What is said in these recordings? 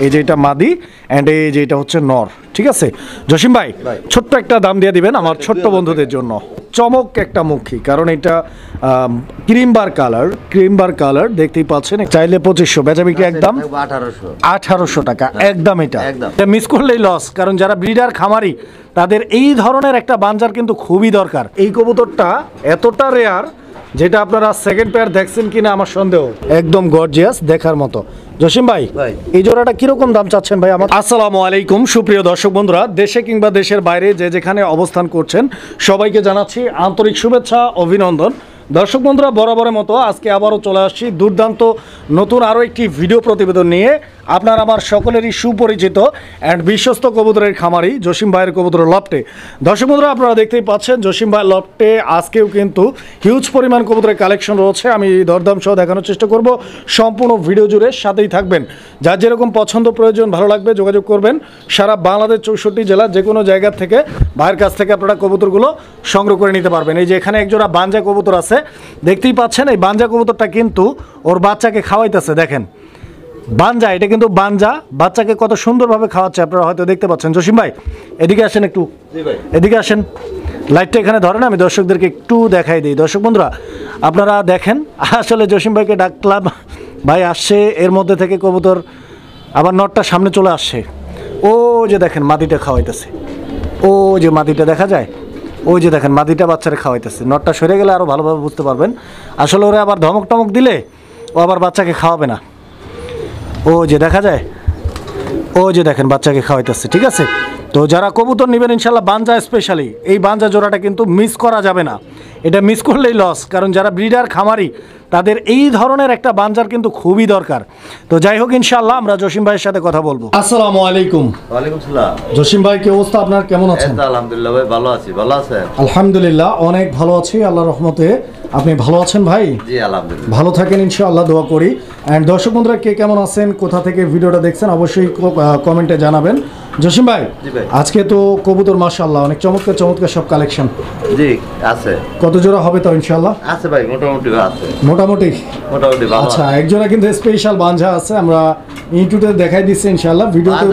এই যে এটা মাদি এন্ড এই যে এটা হচ্ছে নর, ঠিক আছে জসিম ভাই? ছোট্ট একটা দাম দিয়ে দিবেন আমার ছোট্ট বন্ধুদের জন্য। চমক একটা মুখী, কারণ এটা ক্রিম বার কালার দেখতেই পাচ্ছেন। চাইলে 2500, বেচা বিক্রি একদম 1800 টাকা একদম। এটা মিস করলেই লস, কারণ যারা ব্রিডার খামারি তাদের এই ধরনের একটা বাঞ্জার কিন্তু খুবই দরকার। এই কবুতরটা এতটা রেয়ার যেটা আপনারা সেকেন্ড পেয়ার দেখছেন কিনা আমার সন্দেহ। একদম গর্জিয়াস দেখার মতো। জসিম ভাই এই জোড়াটা কিরকম দাম চাচ্ছেন ভাই আমার? আসসালামু আলাইকুম সুপ্রিয় দর্শক বন্ধুরা, দেশে কিংবা দেশের বাইরে যে যেখানে অবস্থান করছেন সবাইকে জানাচ্ছি আন্তরিক শুভেচ্ছা অভিনন্দন। দর্শক বন্ধুরা, বরাবরের মতো আজকে আবারও চলে আসছি দুর্দান্ত নতুন আরও একটি ভিডিও প্রতিবেদন নিয়ে। আপনার আমার সকলেরই সুপরিচিত অ্যান্ড বিশ্বস্ত কবুতরের খামারি জসিম ভাইয়ের কবুতরের লফটে। দর্শক বন্ধুরা, আপনারা দেখতেই পাচ্ছেন জসিম ভাইয়ের লফটে আজকেও কিন্তু হিউজ পরিমাণ কবুতরের কালেকশন রয়েছে। আমি দরদাম সহ দেখানোর চেষ্টা করব, সম্পূর্ণ ভিডিও জুড়ে সাথেই থাকবেন। যার যেরকম পছন্দ প্রয়োজন ভালো লাগবে যোগাযোগ করবেন। সারা বাংলাদেশ 64 জেলা যে কোনো জায়গা থেকে ভাইয়ের কাছ থেকে আপনারা কবুতরগুলো সংগ্রহ করে নিতে পারবেন। এই যে এখানে একজোড়া বাঞ্জা কবুতর আছে, দেখতেই পাচ্ছেন। এই বাঞ্জা কবুতরটা কিন্তু ওর বাচ্চাকে খাওয়াইতেছে, দেখেন বাঞ্জা, এটা কিন্তু বাঞ্জা বাচ্চাকে কত সুন্দরভাবে খাওয়াচ্ছে, আপনারা হয়তো দেখতে পাচ্ছেন। জসিম ভাই এদিকে আসেন, একটু এদিকে আসেন, লাইটটা এখানে ধরেন, আমি দর্শকদেরকে একটু দেখাই দিই। দর্শক বন্ধুরা আপনারা দেখেন, আসলে জসিম ভাইকে ডাকলাম, ভাই আসছে, এর মধ্যে থেকে কবুতর আবার নটটা সামনে চলে আসছে। ও যে দেখেন মাদিটা খাওয়াইতেছে, ও যে মাদিটা দেখা যায়, ওই যে দেখেন মাদিটা বাচ্চারা খাওয়াইতেছে। নটটা সরে গেলে আরও ভালোভাবে বুঝতে পারবেন। আসলে ওরা আবার ধমক টমক দিলে ও আবার বাচ্চাকে খাওয়াবে না। ও যে দেখা যায়, ও যে দেখেন বাচ্চাকে খাওয়াইতেছে, ঠিক আছে? তো যারা কবুতর নেবেন ইনশাল্লাহ বাঞ্জা স্পেশালি এই বাঞ্জা জোড়াটা কিন্তু মিস করা যাবে না। এটা মিস করলেই লস, কারণ যারা ব্রিডার খামারি তাদের এই ধরনের একটা বাঞ্জার কিন্তু খুবই দরকার। তো যাই হোক ইনশাআল্লাহ আমরা জসিম ভাইয়ের সাথে কথা বলবো। আসসালামু আলাইকুম। ওয়ালাইকুম সালাম। জসিম ভাই কি অবস্থা আপনার, কেমন আছেন? আলহামদুলিল্লাহ ভাই ভালো আছি, ভালো আছেন? আলহামদুলিল্লাহ অনেক ভালো আছি আল্লাহর রহমতে। আপনি ভালো আছেন ভাই? জি আলহামদুলিল্লাহ। ভালো থাকেন ইনশাআল্লাহ, দোয়া করি। এন্ড দর্শক বন্ধুরা কে কেমন আছেন, কোথা থেকে ভিডিওটা দেখছেন অবশ্যই কমেন্টে জানাবেন। জসিম ভাই আজকে তো কবুতর মাশাআল্লাহ অনেক চমৎকার চমৎকার সব কালেকশন। জি আছে। কত জোড়া হবে তো ইনশাআল্লাহ? আছে ভাই মোটামুটি আছে। মোটামুটি ভালো। আচ্ছা, এক জোড়া কিন্তু স্পেশাল বাঞ্জা আছে, আমরা ইউটিউবে দেখাই দিচ্ছি ইনশাআল্লাহ, ভিডিওতে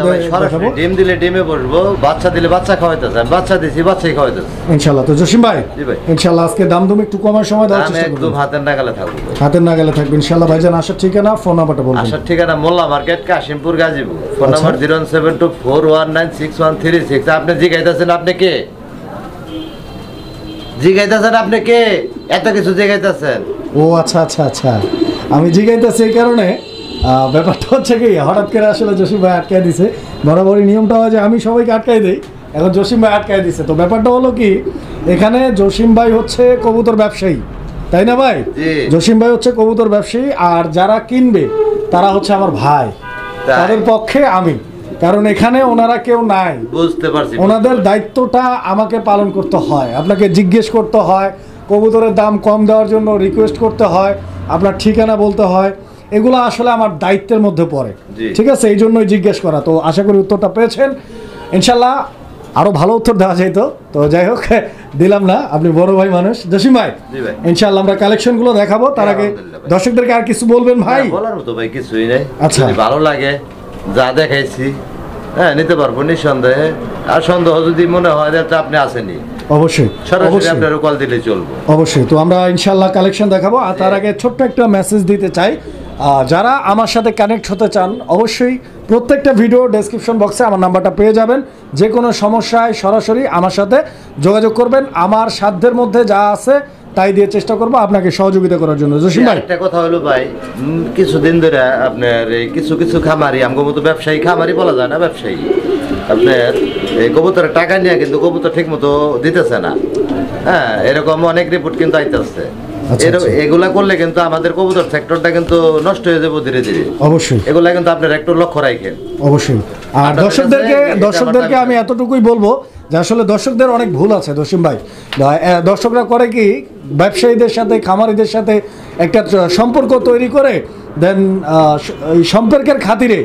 দেখাবো। ডিম দিলে ডিমে বসবো, বাচ্চা দিলে বাচ্চা খাওয়াইতেছে, বাচ্চা দিছি বাচ্চাই খাওয়াইতেছে ইনশাআল্লাহ। তো জসিম ভাই জি ভাই ইনশাআল্লাহ আজকে দাম দম একটু কমার সময় দেওয়ার চেষ্টা করব। একদম হাতের নাগালে থাকবে, হাতের নাগালে থাকবে ইনশাআল্লাহ। ভাইজান আসার ঠিকানা ফোন নাম্বারটা বলুন। আসার ঠিকানা Molla market, Kashimpur, Gazipur. Phone number 07241966136। আপনি জিগাইতেছেন আপনি কে? জিগাইতেছেন আপনি কে? এত কিছু জিগাইতেছেন? ও আচ্ছা আচ্ছা আচ্ছা, আমি জিগাইতেছি এই কারণে, ব্যাপারটা হচ্ছে কি হঠাৎ করে আসলে জসিম ভাই আটকায় দিছে। বরাবরই নিয়মটা হয় যে আমি সবাইকে আটকাই দিই, এখন জসিম ভাই আটকায় দিছে। তো ব্যাপারটা হলো কি, এখানে জসিম ভাই হচ্ছে কবুতর ব্যবসায়ী, তাই না ভাই? জসিম ভাই হচ্ছে কবুতর ব্যবসায়ী, আর যারা কিনবে তারা হচ্ছে আমার ভাই, তাদের পক্ষে আমি, কারণ এখানে ওনারা কেউ নাই, বুঝতে পারছি। ওনাদের দায়িত্বটা আমাকে পালন করতে হয়, আপনাকে জিজ্ঞেস করতে হয়, কবুতরের দাম কম দেওয়ার জন্য রিকোয়েস্ট করতে হয়, আপনার ঠিকানা বলতে হয়, এগুলো আসলে আমার দায়িত্বের মধ্যে পড়ে, ঠিক আছে? এই জন্যই জিজ্ঞেস করা। তো আশা করি উত্তরটা পেয়েছেন ইনশাল্লাহ, আরো ভালো উত্তর দেওয়া যাইতো, তো যাই হোক দিলাম না, আপনি বড় ভাই মানুষ। জসিম ভাই ইনশাল্লাহ আমরা কালেকশন গুলো দেখাবো, তার আগে দর্শকদেরকে আর কিছু বলবেন ভাই? বলার মতো ভাই কিছুই নাই। আচ্ছা, ভালো লাগে যা দেখাইছি হ্যাঁ নিতে পারবো নিঃসন্দেহে, আর সন্দেহ যদি মনে হয় যে আপনি আসেনি অবশ্যই সরাসরি আপনার কল দিলে চলবে অবশ্যই। তো আমরা ইনশাল্লাহ কালেকশন দেখাবো, আর তার আগে ছোট্ট একটা মেসেজ দিতে চাই। যারা আমার সাথে কানেক্ট হতে চান অবশ্যই প্রত্যেকটা ভিডিও ডেসক্রিপশন বক্সে আমার নাম্বারটা পেয়ে যাবেন। যে কোনো সমস্যায় সরাসরি আমার সাথে যোগাযোগ করবেন, আমার সাধ্যের মধ্যে যা আছে তাই দিয়ে চেষ্টা করবো আপনাকে সহযোগিতা করার জন্য। জসিম ভাই একটা কথা হলো ভাই, কিছুদিন ধরে আপনার এই কিছু কিছু খামারি, আমগো মতো ব্যবসায়ী খামারি বলা যায় না, ব্যবসায়ী আপনার এই কবুতরের টাকা নিয়ে কিন্তু কবুতর ঠিক মতো দিতেছে না। হ্যাঁ এরকম অনেক রিপোর্ট কিন্তু আইতেছে। এগুলা করলে কিন্তু আমাদের কবুতর সেক্টরটা কিন্তু নষ্ট হয়ে যাবে ধীরে ধীরে। অবশ্যই এগুলা কিন্তু আপনার একটু লক্ষ্য রাখেন অবশ্যই। আর দর্শকদেরকে আমি এতটুকুই বলবো যে আসলে দর্শকদের অনেক ভুল আছে জসিম ভাই। দর্শকরা করে কি, ব্যবসায়ীদের সাথে খামারিদের সাথে একটা সম্পর্ক তৈরি করে দেন সম্পর্কের খাতিরে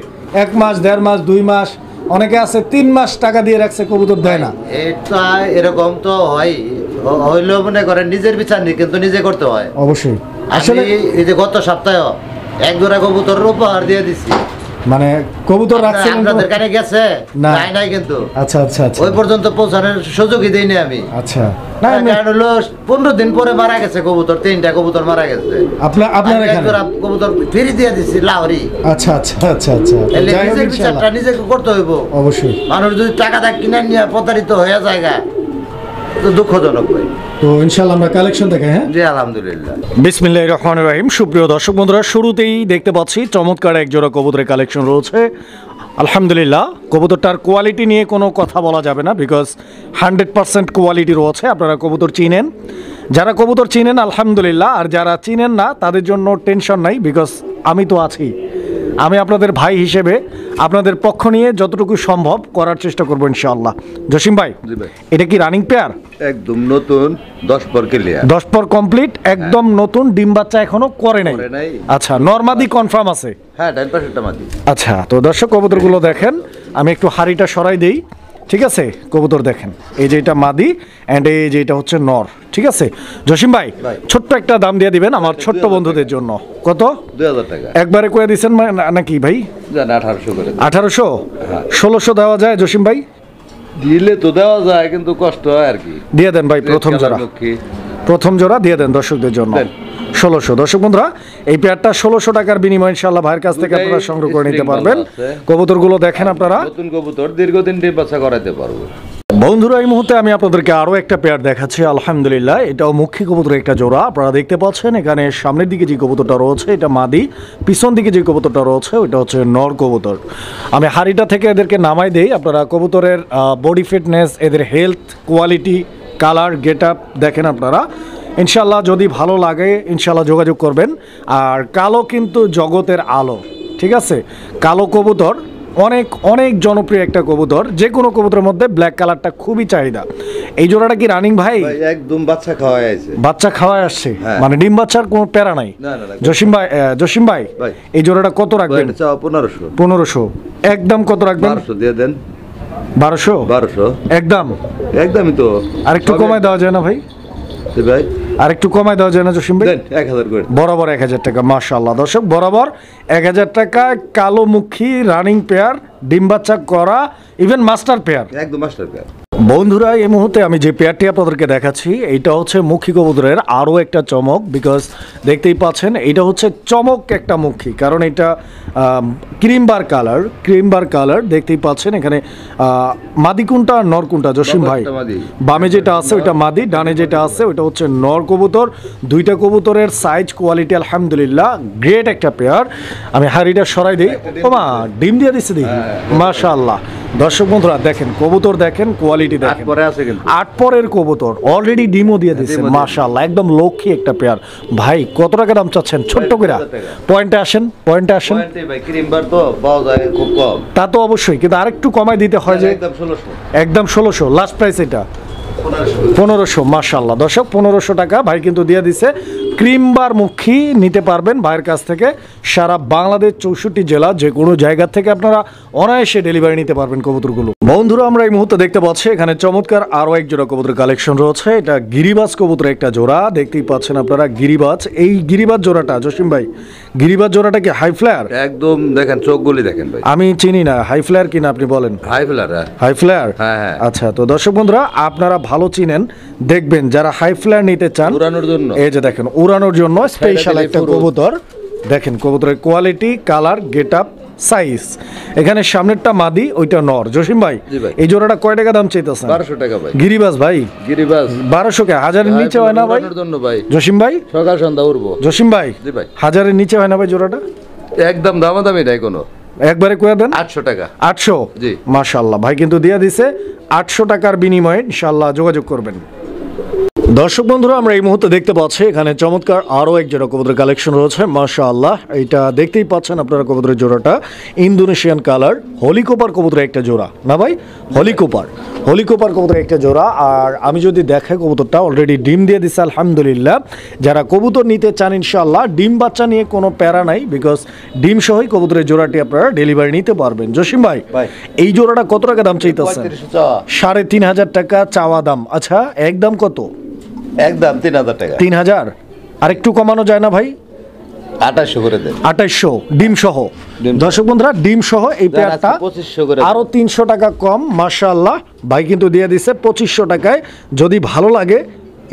1 মাস 1.5 মাস 2 মাস, অনেকে আছে 3 মাস টাকা দিয়ে রাখছে, কবুতর দেয় না। এটা এরকম তো হয়, হইলেও মনে করেন নিজের বিচার নেই, কিন্তু নিজে করতে হয় অবশ্যই। আসলে এই যে গত সপ্তাহে 1 জোড়া কবুতর উপহার দিয়ে দিছি, মানে কবুতর রাখছিলেন তো? আপনাদের কানে গেছে না। নাই কিন্তু আচ্ছা আচ্ছা আচ্ছা ওই পর্যন্ত পৌঁছানোর সুযোগই দেইনি আমি। আচ্ছা না আমি কারণ হলো 15 দিন পরে মারা গেছে কবুতর, 3টা কবুতর মারা গেছে। আপনার আমি এক এখানে জোড়া কবুতর ফ্রি দিয়ে দিছি লাহোরি। আচ্ছা আচ্ছা আচ্ছা আচ্ছা এলে যাই হোক নিজের ইনশাআল্লাহ। বিচারটা নিজেকে করতে হইব। অবশ্যই। মানুষ যদি টাকা দা কিনে নিয়ে প্রতারিত হয়ে জায়গা তো দুঃখজনক ভাই। তো ইনশাআল্লাহ আমরা কালেকশন দেখাই। হ্যাঁ জি আলহামদুলিল্লাহ। বিসমিল্লাহির রহমানির রহিম। সুপ্রিয় দর্শক বন্ধুরা, শুরুতেই দেখতে পাচ্ছি চমৎকার এক জোড়া কবুতরের কালেকশন রয়েছে। আলহামদুলিল্লাহ, কবুতরটার কোয়ালিটি নিয়ে কোনো কথা বলা যাবে না, বিকজ 100% কোয়ালিটি রয়েছে। আপনারা কবুতর চিনেন, যারা কবুতর চিনেন আলহামদুলিল্লাহ, আর যারা চিনেন না তাদের জন্য টেনশন নাই, বিকজ আমি তো আছি। আমি আপনাদের ভাই হিসেবে আপনাদের পক্ষ নিয়ে যতটুকু সম্ভব করার চেষ্টা করবো ইনশাআল্লাহ। জসিম ভাই, জি ভাই। এটা কি রানিং পেয়ার? একদম নতুন 10 পর ক্লিয়ার। 10 পর কমপ্লিট, একদম নতুন, ডিম বাচ্চা এখনো করে নাই। করে নাই। আচ্ছা, নরমাদি কনফার্ম আছে? হ্যাঁ, ডান পাশেরটা মাদি। আচ্ছা, তো দর্শক কবুতরগুলো দেখেন, আমি একটু হাড়িটা সরাই দেই। ঠিক আছে, কবুতর দেখেন, এই যে এটা মাদি অ্যান্ড এই যে এটা হচ্ছে নর। ঠিক আছে জসিম ভাই, ছোট্ট একটা দাম দিয়ে দিবেন আমার ছোট্ট বন্ধুদের জন্য। কত? 2000 টাকা। একবারে কয়ে দিচ্ছেন নাকি ভাই? জান 1800 করে। 1800? 1600 দেওয়া যায় জসিম ভাই? দিলে তো দেওয়া যায়, কিন্তু কষ্ট হয় আর কি। দিয়ে দেন ভাই, প্রথম জোড়া, প্রথম জোড়া দিয়ে দেন দর্শকদের জন্য। 1600। দর্শক বন্ধুরা, এই পেয়ারটা 1600 টাকার বিনিময়ে ইনশাআল্লাহ ভাইয়ের কাছ থেকে আপনারা সংগ্রহ করে নিতে পারবেন। কবুতরগুলো দেখেন আপনারা, নতুন কবুতর, দীর্ঘদিন ডিম বাচ্চা করাতে পারবো। বন্ধুরা এই মুহূর্তে আমি আপনাদেরকে আরও একটা পেয়ার দেখাচ্ছি। আলহামদুলিল্লাহ, এটাও মুখী কবুতরের একটা জোড়া। আপনারা দেখতে পাচ্ছেন এখানে সামনের দিকে যে কবুতরটা রয়েছে এটা মাদি, পিছন দিকে যে কবুতরটা রয়েছে ওইটা হচ্ছে নর কবুতর। আমি হাড়িটা থেকে এদেরকে নামাই দেই। আপনারা কবুতরের বডি ফিটনেস, এদের health, quality, colour, get up দেখেন আপনারা। ইনশাল্লাহ যদি ভালো লাগে ইনশাল্লাহ যোগাযোগ করবেন। আর কালো কিন্তু জগতের আলো। ঠিক আছে, কালো কবুতর অনেক অনেক জনপ্রিয় একটা কবুতর। যে কোনো কবুতরের মধ্যে ব্ল্যাক কালারটা খুবই চাহিদা। এই জোড়াটা কি রানিং ভাই? একদম বাচ্চা খাওয়াই আছে। বাচ্চা খাওয়ায় আসছে, হ্যাঁ। মানে ডিম বাচ্চার কোনো প্যারা নাই। জসিম ভাই, জসিম ভাই, এই জোড়াটা কত রাখবেন? 1500। 1500 একদম। কত রাখবেন? 1200 দিয়ে দেন। 1200? 1200 একদম? একদমই তো। আরেকটু কমায় দেওয়া যায় না ভাই? ভাই আরেকটু কমায় দেওয়া যায় না জসিম ভাই? 1000 করে। বরাবর 1000 টাকা। মাশাআল্লাহ দর্শক, বরাবর 1000 টাকা কালো মুখী রানিং পেয়ার, ডিম বাচ্চা করা, ইভেন মাস্টার পেয়ার, একদম মাস্টার পেয়ার। বন্ধুরা এই মুহূর্তে আমি যে পেয়ারটি আপনাদেরকে দেখাচ্ছি এইটা হচ্ছে মুখী কবুতরের আরও একটা চমক। বিকজ দেখতেই পাচ্ছেন এটা হচ্ছে চমক একটা মুখী, কারণ এটা ক্রিমবার কালার দেখতেই পাচ্ছেন। এখানে মাদি কোনটা নর কোনটা জসিম ভাই? বামে যেটা আছে ওইটা মাদি, ডানে যেটা আছে ওইটা হচ্ছে নর কবুতর। দুইটা কবুতরের সাইজ, কোয়ালিটি আলহামদুলিল্লাহ গ্রেট একটা পেয়ার। আমি হাড়িটা সরাই দিই। ওমা, ডিম দিয়ে দিচ্ছে দিই। মাশাআল্লাহ দর্শক বন্ধুরা দেখেন, কবুতর দেখেন, কোয়ালিটি দেখেন। 8 পরের কবুতর, অলরেডি ডিমও দিয়ে দিচ্ছে। মাশাআল্লাহ, একদম লক্ষ্মী একটা পেয়ার। ভাই কত টাকা দাম চাচ্ছেন ছোট্ট করে? পয়েন্টে আসেন। ভাই ক্রিমবার তো পাওয়া যায় খুব কম। তা তো অবশ্যই, কিন্তু আরেকটু কমায় দিতে হয় যে। একদম 1600। একদম 1600 লাস্ট প্রাইস। এটা 1500। মাশাআল্লাহ দর্শক, 1500 টাকা ভাই কিন্তু দিয়ে দিছে। ক্রিমবার মুখী নিতে পারবেন ভাইয়ের কাছ থেকে। সারা বাংলাদেশ 64 জেলা, যে কোনো জায়গা থেকে আপনারা অনায়াসে ডেলিভারি নিতে পারবেন কবুতরগুলো। বন্ধুরা আমরা এই মুহূর্তে দেখতে পাচ্ছি এখানে চমৎকার আরও এক জোড়া কবুতরের কালেকশন রয়েছে। এটা গিরিবাজ কবুতরের একটা জোড়া, দেখতেই পাচ্ছেন আপনারা গিরিবাজ। এই গিরিবাজ জোড়াটা জসিম ভাই, গিরিবাজ জোড়াটা কি হাই ফ্লায়ার? একদম দেখেন, চোখগুলি দেখেন ভাই। আমি চিনি না, হাই ফ্লায়ার কিনা আপনি বলেন? High flyer. High flyer? হ্যাঁ। আচ্ছা, তো দর্শক বন্ধুরা আপনারা ভালো চিনেন, দেখবেন যারা হাই ফ্লায়ার নিতে চান উড়ানোর জন্য, এই যে দেখেন উড়ানোর জন্য স্পেশাল একটা কবুতর। দেখেন কবুতরের quality, colour, get up, size. এখানে সামনেরটা মাদি, ওইটা নর। জসিম ভাই এই জোড়াটা কয় টাকা দাম চাইতেছেন? 1200 টাকা ভাই। গিরিবাজ ভাই? গিরিবাজ 1200 কে? 1000-এর নিচে হয় না ভাই? জসিম ভাই সকাল সন্ধ্যা উড়বো। জসিম ভাই, জি ভাই, 1000-এর নিচে হয় না ভাই জোড়াটা? একদম দামাদামি নাই কোনো। একবারে কয়ে দেন। 800 টাকা। 800? জি। মাশাআল্লাহ, ভাই কিন্তু দিয়ে দিছে 800 টাকার বিনিময়ে। ইনশাআল্লাহ যোগাযোগ করবেন। দর্শক বন্ধুরা আমরা এই মুহূর্তে দেখতে পাচ্ছি এখানে চমৎকার আরও এক জোড়া কবুতরের কালেকশন রয়েছে। মাশাআল্লাহ, এইটা দেখতেই পাচ্ছেন আপনারা কবুতরের জোড়াটা ইন্দোনেশিয়ান কালার, হলিকোপার কবুতরের একটা জোড়া না ভাই? হলিকোপার কবুতরের একটা জোড়া। আর আমি যদি দেখাই কবুতরটা অলরেডি ডিম দিয়ে দিচ্ছে আলহামদুলিল্লাহ। যারা কবুতর নিতে চান ইনশাআল্লাহ ডিম বাচ্চা নিয়ে কোনো প্যারা নাই, বিকজ ডিম সহই কবুতরের জোড়াটি আপনারা ডেলিভারি নিতে পারবেন। জসিম ভাই এই জোড়াটা কত টাকা দাম চাইতেছেন? 3500 টাকা চাওয়া দাম। আচ্ছা, একদম কত? একদম 3000 টাকা। 3000? আর একটু কমানো যায় না ভাই? 2800 করে দেন। 2800 ডিম সহ। দর্শক বন্ধুরা ডিম সহ এই পেয়ারটা 2500 করে আরো 300 টাকা কম। মাশাআল্লাহ ভাই কিন্তু দিয়ে দিছে 2500 টাকায়। যদি ভালো লাগে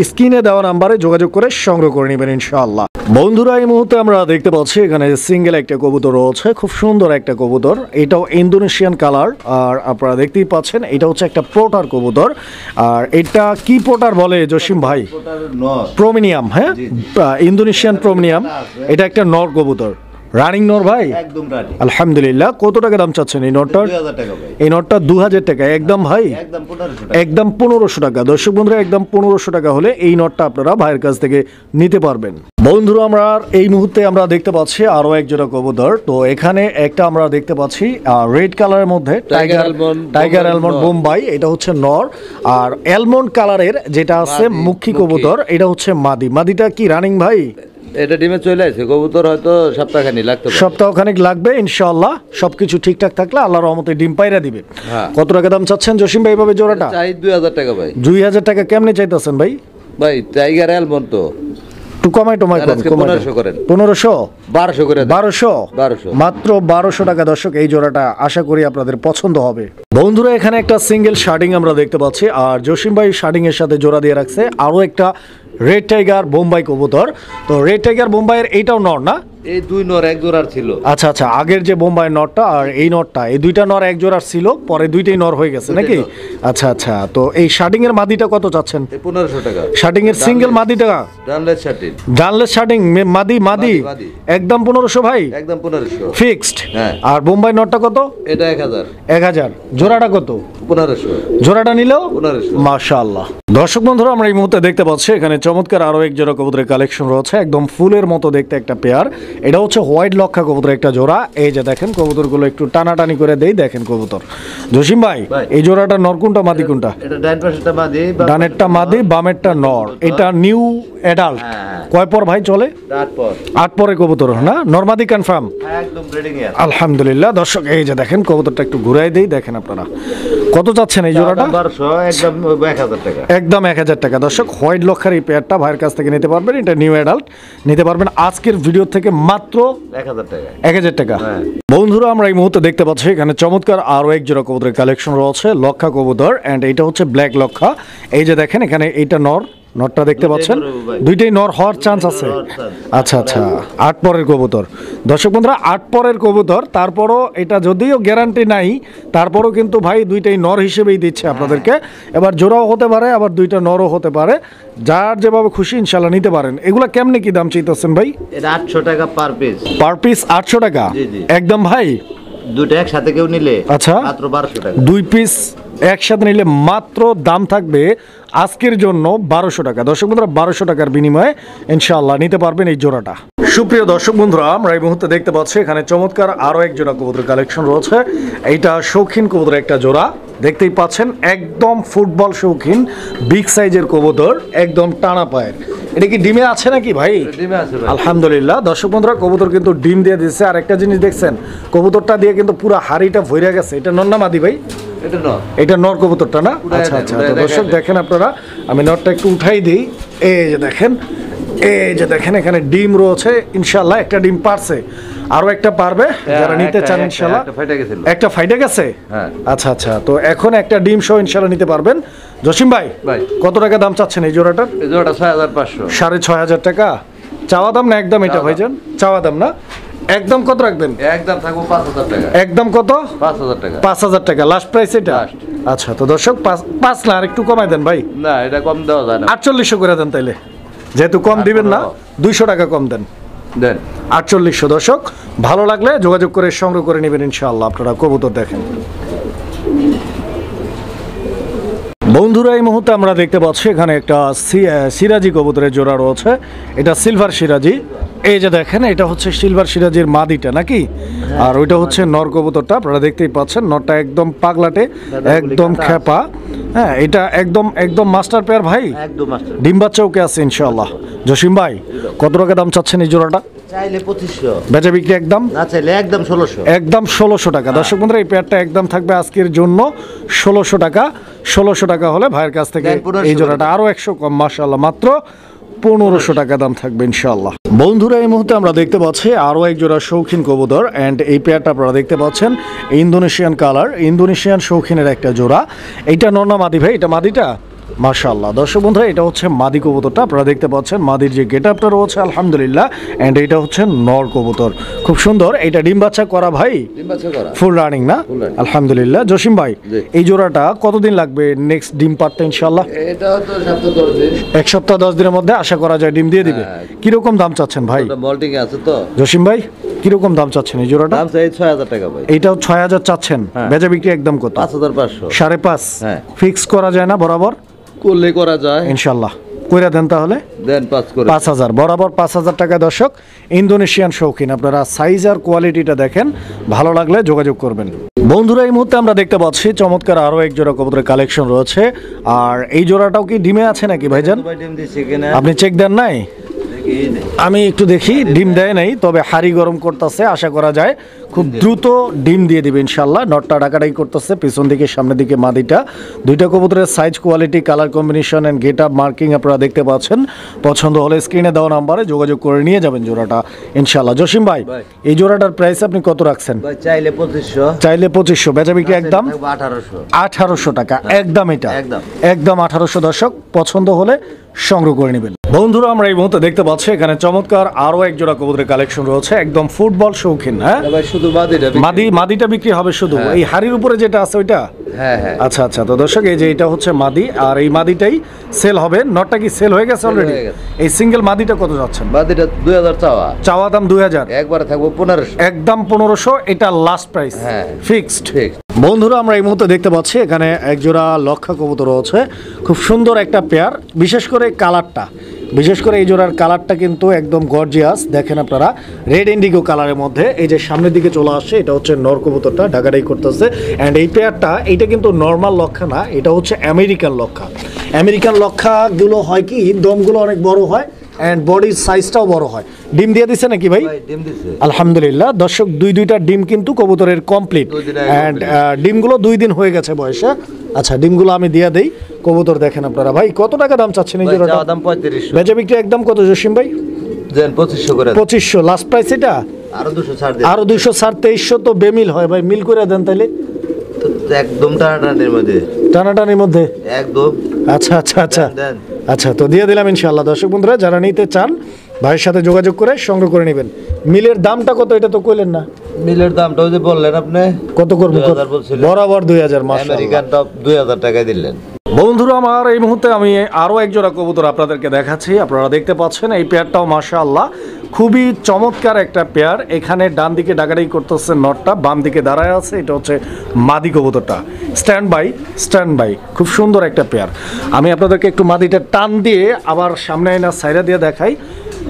স্ক্রিনে দেওয়া নাম্বারে যোগাযোগ করে সংগ্রহ করে নেবেন ইনশাআল্লাহ। বন্ধুরা এই মুহূর্তে আমরা দেখতে পাচ্ছি এখানে সিঙ্গেল একটা কবুতর রয়েছে, খুব সুন্দর একটা কবুতর। এটাও ইন্দোনেশিয়ান কালার, আর আপনারা দেখতেই পাচ্ছেন এটা হচ্ছে একটা পোটার কবুতর। আর এটা কি পোটার বলে জসিম ভাই? প্রোমিনিয়াম, হ্যাঁ ইন্দোনেশিয়ান প্রোমিনিয়াম। এটা একটা নর কবুতর, রানিং নর ভাই, একদম রানি। আলহামদুলিল্লাহ। কত টাকা দাম চাচ্ছেন এই নটটার? 2000 টাকা ভাই। এই নটটা 2000 টাকা একদম ভাই, একদম 1500 টাকা। একদম 1500 টাকা। দর্শক বন্ধুরা একদম 1500 টাকা হলে এই নটটা আপনারা ভাইয়ের কাছ থেকে নিতে পারবেন। বন্ধুরা আমরা এই মুহূর্তে আমরা দেখতে পাচ্ছি আরো এক জোড়া কবুতর। তো এখানে একটা আমরা দেখতে পাচ্ছি রেড কালারের মধ্যে টাইগার অ্যালমন্ড বোম্বাই, এটা হচ্ছে নর। আর অ্যালমন্ড কালারের যেটা আছে মুখী কবুতর, এটা হচ্ছে মাদি। মাদিটা কি রানিং ভাই? এটা ডিমে চলে আসে, কবুতর হয়তো সপ্তাহখানেক লাগতে পারে। সপ্তাহখানেক লাগবে ইনশাআল্লাহ, সবকিছু ঠিকঠাক থাকলে আল্লাহর রহমতে ডিম পাইরা দিবে। হ্যাঁ। কত টাকা দাম চাচ্ছেন জসিম ভাই এইভাবে জোড়াটা? চাই 2000 টাকা ভাই। 2000 টাকা কেমনে চাইতেছেন ভাই? ভাই টাইগার অ্যালমন্ড তো একটু কমাই টমাই আর আজকে 1500 করেন। 1500 1200 করে দেন। 1200 মাত্র 1200 টাকা। দর্শক এই জোড়াটা আশা করি আপনাদের পছন্দ হবে। বন্ধুরা এখানে একটা সিঙ্গেল শার্টিং আমরা দেখতে পাচ্ছি, আর জসিম ভাই শার্টিং এর সাথে জোড়া দিয়ে রাখছে আরো একটা রেড টাইগার বোম্বাই কবুতর। তো রেড টাইগার বোম্বাইয়ের এইটাও নর না? এই দুই নর এক জোড়ার ছিল। আচ্ছা আচ্ছা, আগের যে বোম্বাই নরটা আর এই নরটা, এই দুইটা নর এক জোড়ার ছিল, পরে দুইটাই নর হয়ে গেছে নাকি? আচ্ছা আচ্ছা। তো এই শার্টিং এর মাদিটা কত চাচ্ছেন? 1500 টাকা। শার্টিং এর সিঙ্গেল মাদিটা, ডানলেস শার্টিং, ডানলেস শার্টিং মাদি মাদি। একদম 1500 ভাই, একদম 1500 ফিক্সড। হ্যাঁ। আর বোম্বাই নটটা কত? এটা 1000। 1000। জোড়াটা কত? 1500। জোড়াটা নিলেও 1500। মাশাআল্লাহ। দর্শক বন্ধুরা আমরা এই মুহূর্তে দেখতে পাচ্ছি এখানে চমৎকার আরো এক জোড়া কবুতরের কালেকশন রয়েছে, একদম ফুলের মতো দেখতে একটা পেয়ার। এটা হচ্ছে হোয়াইট লক্ষা কবুতরের একটা জোড়া। এই যে দেখেন কবুতরগুলো একটু টানাটানি করে দেই, দেখেন কবুতর। জসিম ভাই এই জোড়াটা নর কোনটা মাদি কোনটা? এটা ডান পাশেরটা মাদি, ডানেরটা মাদি, বামেরটা নর। এটা নিউ অ্যাডাল্ট। কয় পর ভাই চলে? 8 পর। 8 পরে কবুতর না? নরমাদি কনফার্ম? একদম ব্রিডিং এর। আলহামদুলিল্লাহ। দর্শক এই যে দেখেন কবুতরটা একটু ঘুরাই দেই, দেখেন আপনারা কত চাচ্ছেন এই জোড়াটা? 1200, একদম 1000 টাকা। একদম 1000 টাকা। দর্শক হোয়াইট লক্ষার এই পেয়ারটা ভাইয়ের কাছ থেকে নিতে পারবেন, এটা নিউ অ্যাডাল্ট। নিতে পারবেন আজকের ভিডিও থেকে মাত্র 1000 টাকা। 1000 টাকা। হ্যাঁ। বন্ধুরা আমরা এই মুহূর্তে দেখতে পাচ্ছি এখানে চমৎকার আরো এক জোড়া কবুতরের কালেকশন রয়েছে, লক্ষা কবুতর। এন্ড এটা হচ্ছে ব্ল্যাক লক্ষা। এই যে দেখেন এখানে এইটা নর, নরটা দেখতে পাচ্ছেন, দুইটাই নর হওয়ার চান্স আছে। আচ্ছা আচ্ছা, 8 পরের কবুতর। দর্শক বন্ধুরা 8 পরের কবুতর, তারপরও এটা যদিও গ্যারান্টি নাই, তারপরও কিন্তু ভাই দুইটাই নর হিসেবেই দিচ্ছে আপনাদেরকে। এবার জোড়াও হতে পারে, আবার দুইটা নরও হতে পারে, যার যেভাবে খুশি ইনশাল্লাহ নিতে পারেন। এগুলা কেমনে কি দাম চাইতেছেন ভাই? এটা 800 টাকা পার পিস। পার পিস 800 টাকা? জি, জি। একদম ভাই। দুটো একসাথে কেউ নিলে আচ্ছা মাত্র 1200 টাকা। 2 পিস একসাথে নিলে মাত্র দাম থাকবে আজকের জন্য 1200 টাকা। দর্শক বন্ধুরা 1200 টাকার বিনিময়ে ইনশাআল্লাহ নিতে পারবেন এই জোড়াটা। সুপ্রিয় দর্শক বন্ধুরা আমরা এই মুহূর্তে দেখতে পাচ্ছি এখানে চমৎকার আরো এক জোড়া কবুতরের কালেকশন রয়েছে। এইটা শৌখিন কবুতরের একটা জোড়া, দেখতেই পাচ্ছেন একদম ফুটবল শৌখিন বিগ সাইজের কবুতর, একদম টানা পায়ের। এটা কি ডিমে আছে নাকি ভাই? ডিমে আছে ভাই। আলহামদুলিল্লাহ। দর্শক বন্ধুরা কবুতর কিন্তু ডিম দিয়ে দিচ্ছে। আর একটা জিনিস দেখছেন, কবুতরটা দিয়ে কিন্তু পুরো হাড়িটা ভরে গেছে। এটা নর না মাদি ভাই? এটা নর। এটা নর কবুতরটা না? আচ্ছা আচ্ছা। তো দর্শক দেখেন আপনারা, আমি নরটা একটু উঠাই দিই। এই যে দেখেন, এই যে দেখেন এখানে ডিম রয়েছে। ইনশাআল্লাহ একটা ডিম পারছে, আরো একটা পারবে যারা নিতে চান ইনশাআল্লাহ। একটা ফাইটে গেছে। হ্যাঁ। আচ্ছা আচ্ছা। তো এখন একটা ডিম সহ ইনশাআল্লাহ নিতে পারবেন। জসিম ভাই কত টাকা দাম চাচ্ছেন এই জোড়াটার? এই জোড়াটা 6500। 6500 টাকা চাওয়া দাম না একদম? এটা ভাইজান চাওয়া দাম না, একদম কত রাখবেন? একদম থাকবো 5000 টাকা। একদম কত? 5000 টাকা। 5000 টাকা লাস্ট প্রাইস এটা? আচ্ছা। তো দর্শক 5 না আর একটু কমাই দেন ভাই। না এটা কম দেওয়া যায় না। 4800 করে দেন তাইলে, যেহেতু কম দিবেন না 200 টাকা কম দেন। দেন 4800। দর্শক ভালো লাগলে যোগাযোগ করে সংগ্রহ করে নেবেন ইনশাআল্লাহ। আপনারা কবুতর দেখেন। বন্ধুরা এই মুহূর্তে আমরা দেখতে পাচ্ছি এখানে একটা সিরাজি কবুতরের জোড়া রয়েছে। এটা সিলভার সিরাজি। এই যে দেখেন এটা হচ্ছে সিলভার সিরাজির মাদিটা নাকি? আর ওইটা হচ্ছে নর কবুতরটা। আপনারা দেখতেই পাচ্ছেন নরটা একদম পাগলাটে, একদম খেপা। হ্যাঁ, এটা একদম একদম মাস্টার পেয়ার ভাই, একদম মাস্টার। ডিম বাচ্চাও কে আছে ইনশাআল্লাহ। জসিম ভাই কত টাকা দাম চাচ্ছেন এই জোড়াটা? চাইলে 2500, বেচা বিক্রি একদম? না চাইলে একদম 1600। একদম 1600 টাকা। দর্শক বন্ধুরা এই পেয়ারটা একদম থাকবে আজকের জন্য 1600 টাকা। 1600 টাকা হলে ভাইয়ের কাছ থেকে এই জোড়াটা আরো 100 কম, মাশাআল্লাহ মাত্র 1500 টাকা দাম থাকবে ইনশাআল্লাহ। বন্ধুরা এই মুহূর্তে আমরা দেখতে পাচ্ছি আরো এক জোড়া শৌখিন কবুতর, এন্ড এই পেয়ারটা আপনারা দেখতে পাচ্ছেন ইন্দোনেশিয়ান কালার, ইন্দোনেশিয়ান শৌখিনের একটা জোড়া। এইটা নর না মাদি ভাই? এটা মাদিটা, মাশাআল্লাহ। দর্শক বন্ধুরা এটা হচ্ছে মাদি কবুতরটা, আপনারা দেখতে পাচ্ছেন মাদির যে গেট আপটা রয়েছে আলহামদুলিল্লাহ, এন্ড এটা হচ্ছে নর কবুতর, খুব সুন্দর। এটা ডিম বাচ্চা করা ভাই? ডিম বাচ্চা করা, ফুল রানিং না? আলহামদুলিল্লাহ। জসিম ভাই এই জোড়াটা কতদিন লাগবে নেক্সট ডিম পারতে ইনশাআল্লাহ? এটা তো সপ্তাহ 10 দিন, এক সপ্তাহ 10 দিনের মধ্যে আশা করা যায় ডিম দিয়ে দিবে। কিরকম দাম চাচ্ছেন ভাই? এটা মল্টিং আছে তো জসিম ভাই, কিরকম দাম চাচ্ছেন এই জোড়াটা? দাম চাই 6000 টাকা ভাই। এইটাও 6000 চাচ্ছেন, বেচা বিক্রি একদম কত? 5500, 5.5। হ্যাঁ। ফিক্স করা যায় না বরাবর? করলে করা যায় ইনশাআল্লাহ। কইরা দেন তাহলে, দেন 5 করে 5000 বরাবর 5000 টাকা। দর্শক ইন্দোনেশিয়ান শৌখিন, আপনারা সাইজ আর কোয়ালিটিটা দেখেন, ভালো লাগলে যোগাযোগ করবেন। বন্ধুরা এই মুহূর্তে আমরা দেখতে পাচ্ছি চমৎকার আরো এক জোড়া কবুতরের কালেকশন রয়েছে, আর এই জোড়াটাও কি ডিমে আছে নাকি ভাইজান? ভাই ডিম দিছে কিনা আপনি চেক দেন নাই? আমি একটু দেখি, ডিম দেয় নাই, তবে হাড়ি গরম করতেছে, আশা করা যায় খুব দ্রুত ডিম দিয়ে দিবে ইনশাল্লাহ। নটটা ডাকাডাকি করতেছে, পিছন দিকে সামনের দিকে মাদিটা। দুইটা কবুতরের size, quality, colour combination and get up marking আপনারা দেখতে পাচ্ছেন। পছন্দ হলে স্ক্রিনে দেওয়া নাম্বারে যোগাযোগ করে নিয়ে যাবেন জোড়াটা ইনশাল্লাহ। জসিম ভাই এই জোড়াটার প্রাইস আপনি কত রাখছেন? ভাই চাইলে 2500, চাইলে 2500, বেচা বিক্রি একদম 1800, 1800 টাকা একদম। এটা একদম একদম 1800। দর্শক পছন্দ হলে সংগ্রহ করে নেবেন। বন্ধুরা আমরা এই মুহূর্তে দেখতে পাচ্ছি এখানে চমৎকার আরো এক জোড়া কবুতরের কালেকশন রয়েছে, একদম ফুটবল শৌখিন। হ্যাঁ ভাই শুধু মাদিটা বিক্রি হবে শুধু? এই হাড়ির উপরে যেটা আছে ওইটা? হ্যাঁ হ্যাঁ। আচ্ছা আচ্ছা। তো দর্শক এই যে এটা হচ্ছে মাদি, আর এই মাদিটাই সেল হবে। নটটা কি সেল হয়ে গেছে অলরেডি? এই সিঙ্গেল মাদিটা কত যাচ্ছেন? মাদিটা 2000 চাওয়া, চাওয়া দাম 2000, একবারে থাকবো 1500, একদম 1500। এটা লাস্ট প্রাইস, হ্যাঁ ফিক্সড। ঠিক। বন্ধুরা আমরা এই মুহূর্তে দেখতে পাচ্ছি এখানে এক জোড়া লক্ষা কবুতর রয়েছে, খুব সুন্দর একটা পেয়ার। বিশেষ করে কালারটা, বিশেষ করে এই জোড়ার কালারটা কিন্তু একদম গর্জিয়াস। দেখেন আপনারা, রেড ইন্ডিগো কালারের মধ্যে এই যে সামনের দিকে চলে আসছে, এটা হচ্ছে নর কবুতরটা, ঢাকাটাই করতেছে। অ্যান্ড এই পেয়ারটা, এইটা কিন্তু নর্মাল লক্ষা না, এটা হচ্ছে আমেরিকান লক্ষা। আমেরিকান লক্ষাগুলো হয় কি, দমগুলো অনেক বড় হয় অ্যান্ড বডির সাইজটাও বড় হয়। ডিম দিয়ে দিছে নাকি ভাই? ডিম দিছে আলহামদুলিল্লাহ। দর্শক দুইটা ডিম কিন্তু কবুতরের কমপ্লিট, অ্যান্ড ডিমগুলো 2 দিন হয়ে গেছে বয়সে। আচ্ছা ডিমগুলো আমি দিয়ে দেই। কবুতর দেখেন আপনারা। ভাই কত টাকা দাম চাচ্ছেন এই জোড়াটা? দাম 3500, বেচা বিক্রি একদম কত জসিম ভাই? দেন 2500 করে। 2500 লাস্ট প্রাইস। এটা আরো 200 ছাড় দেন, আরো 200 ছাড়। 2300 তো বেমিল হয় ভাই, মিল করে দেন তাইলে। তো একদম টানাটানির মধ্যে, টানাটানির মধ্যে একদম। আচ্ছা আচ্ছা আচ্ছা দেন। আচ্ছা, তো দিয়ে দিলাম ইনশাআল্লাহ। দর্শক বন্ধুরা যারা নিতে চান ভাইয়ের সাথে যোগাযোগ করে সংগ্রহ করে নেবেন। মিলের দামটা কত এটা তো কইলেন না? মিলের দামটা ওই যে বললেন আপনি কত করব? 2000 বলছিলেন। বরাবর 2000। মাশাআল্লাহ। আমেরিকান টপ 2000 টাকায় দিলেন। বন্ধুরা আমার এই মুহূর্তে আমি আরো এক জোড়া কবুতর আপনাদেরকে দেখাচ্ছি, আপনারা দেখতে পাচ্ছেন। এই পেয়ারটাও মাশাআল্লাহ খুবই চমৎকার একটা পেয়ার। এখানে ডান দিকে ডাকাডাকি করতেছে নটটা, বাম দিকে দাঁড়ায় আছে, এটা হচ্ছে মাদি কবুতরটা। স্ট্যান্ড বাই, খুব সুন্দর একটা পেয়ার। আমি আপনাদেরকে একটু মাদিটা টান দিয়ে আবার সামনে না সাইরা দিয়ে দেখাই।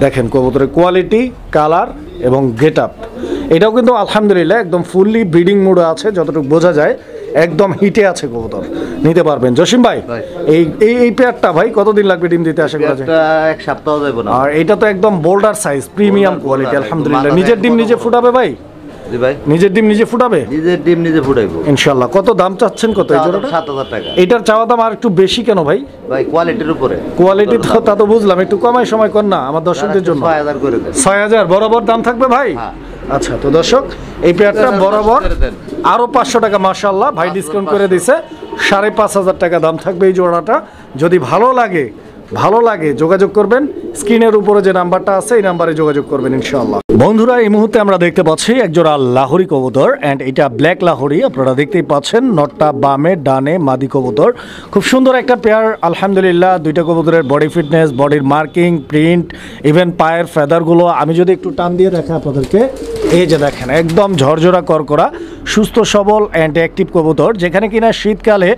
দেখেন কবুতরের কোয়ালিটি, কালার এবং গেট আপ, এটাও কিন্তু আলহামদুলিল্লাহ একদম ফুললি ব্রিডিং মোডে আছে, যতটুকু বোঝা যায় একদম হিটে আছে কবুতর, নিতে পারবেন। জসিম ভাই এই পেয়ারটা ভাই কতদিন লাগবে ডিম দিতে আশা করা যায়? এক সপ্তাহ যাবে না। আর এটা তো একদম বোল্ডার সাইজ, প্রিমিয়াম কোয়ালিটি আলহামদুলিল্লাহ। নিজের ডিম নিজে ফুটাবে ভাই? জি ভাই, নিজের ডিম নিজে ফুটাবে? নিজের ডিম নিজে ফুটাইবো ইনশাআল্লাহ। কত দাম চাচ্ছেন কত এই জোড়াটা? 7000 টাকা। এটার চাওয়া দাম আর একটু বেশি কেন ভাই? ভাই কোয়ালিটির উপরে। কোয়ালিটি তো তা তো বুঝলাম, একটু কমাই সময় কর না আমার দর্শকদের জন্য। 6000 করে দেন। 6000 বরাবর দাম থাকবে ভাই? আচ্ছা, তো দর্শক এই পেয়ারটা বরাবর আরো 500 টাকা মাশাআল্লাহ ভাই ডিসকাউন্ট করে দিছে। 5500 টাকা দাম থাকবে এই জোড়াটা। যদি ভালো লাগে যোগাযোগ করবেন, স্ক্রিনের উপরে যে নাম্বারটা আছে এই নাম্বারে যোগাযোগ করবেন ইনশাআল্লাহ। বন্ধুরা এই মুহূর্তে আমরা দেখতে পাচ্ছি একজোড়া লাহোরি কবুতর, এন্ড এটা ব্ল্যাক লাহোরি। আপনারা দেখতেই পাচ্ছেন নটটা বামে ডানে মাদি কবুতর, খুব সুন্দর একটা পেয়ার আলহামদুলিল্লাহ। দুইটা কবুতরের বডি ফিটনেস, বডির মার্কিং, প্রিন্ট, ইভেন পায়ের ফেদারগুলো আমি যদি একটু টান দিয়ে দেখাই আপনাদেরকে, এই যে দেখেন একদম ঝরঝরা করকরা, সুস্থ সবল অ্যান্ড অ্যাক্টিভ কবুতর। যেখানে কিনা শীতকালে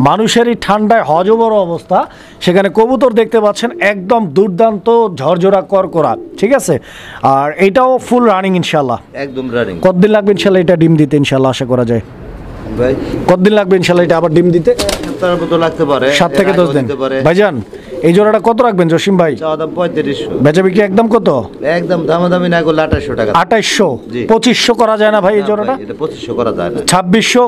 মানুষেরই ঠান্ডায় হজবর অবস্থা, সেখানে কবুতর দেখতে পাচ্ছেন একদম দুর্দান্ত ঝরঝরা করকরা, ঠিক আছে। আর এটাও ফুল রানিং ইনশাল্লাহ, একদম রানিং। কতদিন লাগবে ইনশাল্লাহ এটা ডিম দিতে ইনশাল্লাহ আশা করা যায়? ভাই কতদিন লাগবে ইনশাল্লাহ এটা আবার ডিম দিতে? সপ্তাহের মতো লাগতে পারে, 7 থেকে 10 দিন। ভাইজান এই জোড়াটা কত রাখবেন জসিম ভাই? চাওয়া দাম 3500। বেচা বিক্রি একদম কত? একদম দামাদামি না করলে 2800 টাকা। 2800? 2500 করা যায় না ভাই এই জোড়াটা? এটা 2500 করা যায় না। 2600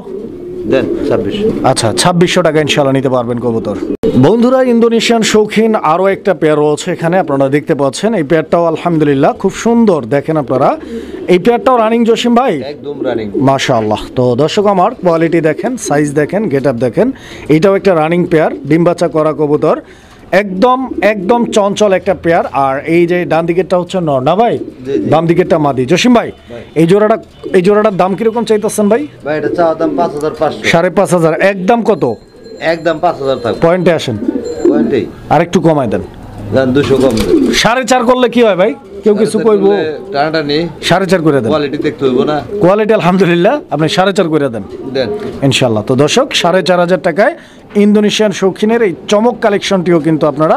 দেন 2600। আচ্ছা 2600 টাকা ইনশাল্লাহ নিতে পারবেন কবুতর। বন্ধুরা ইন্দোনেশিয়ান শৌখিন আরও একটা পেয়ার রয়েছে এখানে আপনারা দেখতে পাচ্ছেন। এই পেয়ারটাও আলহামদুলিল্লাহ খুব সুন্দর, দেখেন আপনারা এই পেয়ারটাও রানিং জসিম ভাই, একদম রানিং মাশাআল্লাহ। তো দর্শক আমার কোয়ালিটি দেখেন, সাইজ দেখেন, গেট আপ দেখেন, এইটাও একটা রানিং পেয়ার, ডিম বাচ্চা করা কবুতর, একদম একদম চঞ্চল একটা পেয়ার। আর এই যে ডান দিকেরটা হচ্ছে নর না ভাই, বাম দিকেরটা মাদি। জসিম ভাই এই জোড়াটার দাম কিরকম চাইতেছেন ভাই? ভাই এটা চাওয়া দাম 5,500, 5,500। একদম কত? একদম 5,000 থাকবে। পয়েন্টে আসেন, পয়েন্টেই আর একটু কমায় দেন, 200 কম। 4.5 করলে কি হয় ভাই? কেউ কিছু কইবো? টানাটা নেই, 4.5 করে দেন। কোয়ালিটি দেখতে হইব না? কোয়ালিটি আলহামদুলিল্লাহ, আপনি 4.5 করে দেন দেন ইনশাল্লাহ। তো দর্শক 4,500 টাকায় ইন্দোনেশিয়ান শৌখিনের এই চমক কালেকশনটিও কিন্তু আপনারা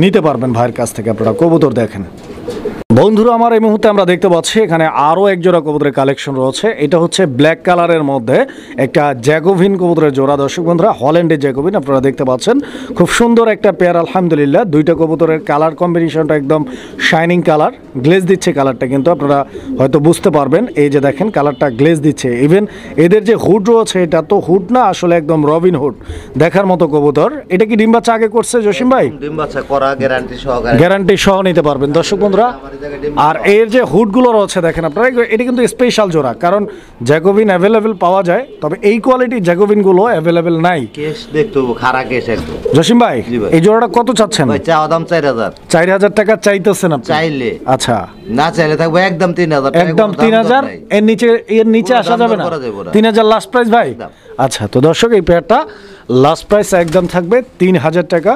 নিতে পারবেন ভাইয়ের কাছ থেকে। আপনারা কবুতর দেখেন বন্ধুরা আমার, এই মুহূর্তে আমরা দেখতে পাচ্ছি এখানে আরও এক জোড়া কবুতরের কালেকশন রয়েছে। এটা হচ্ছে ব্ল্যাক কালারের মধ্যে একটা জ্যাকোভিন কবুতরের জোড়া। দর্শক বন্ধুরা হল্যান্ডের জ্যাকোভিন আপনারা দেখতে পাচ্ছেন, খুব সুন্দর একটা পেয়ার আলহামদুলিল্লাহ। দুইটা কবুতরের কালার কম্বিনেশনটা একদম শাইনিং কালার, গ্লেজ দিচ্ছে কালারটা, কিন্তু আপনারা হয়তো বুঝতে পারবেন। এই যে দেখেন কালারটা গ্লেজ দিচ্ছে। ইভেন এদের যে হুড রয়েছে, এটা তো হুড না, আসলে একদম রবিন হুড দেখার মতো কবুতর। এটা কি ডিম বাচ্চা আগে করছে জসিম ভাই? ডিম বাচ্চা করা, গ্যারান্টি সহকারে, গ্যারান্টি সহ নিতে পারবেন দর্শক বন্ধুরা। আর এর যে হুডগুলো রয়েছে দেখেন আপনারা, এটা কিন্তু স্পেশাল জোড়া, কারণ জ্যাকোভিন অ্যাভেলেবেল পাওয়া যায়, তবে এই কোয়ালিটির জ্যাকোভিনগুলো অ্যাভেলেবেল নাই। কেস দেখতে হবে, খাড়া কেস একদম। জসিম ভাই এই জোড়াটা কত চাচ্ছেন? ভাই চাওয়া দাম 4,000। 4,000 টাকা চাইতেছেন আপনি? চাইলে, আচ্ছা না চাইলে থাকবে একদম 3,000 টাকা। একদম 3,000, এর নিচে আসা যাবে না? 3,000 লাস্ট প্রাইস ভাই? আচ্ছা তো দর্শক এই পেয়ারটা লাস্ট প্রাইস একদম থাকবে 3,000 টাকা।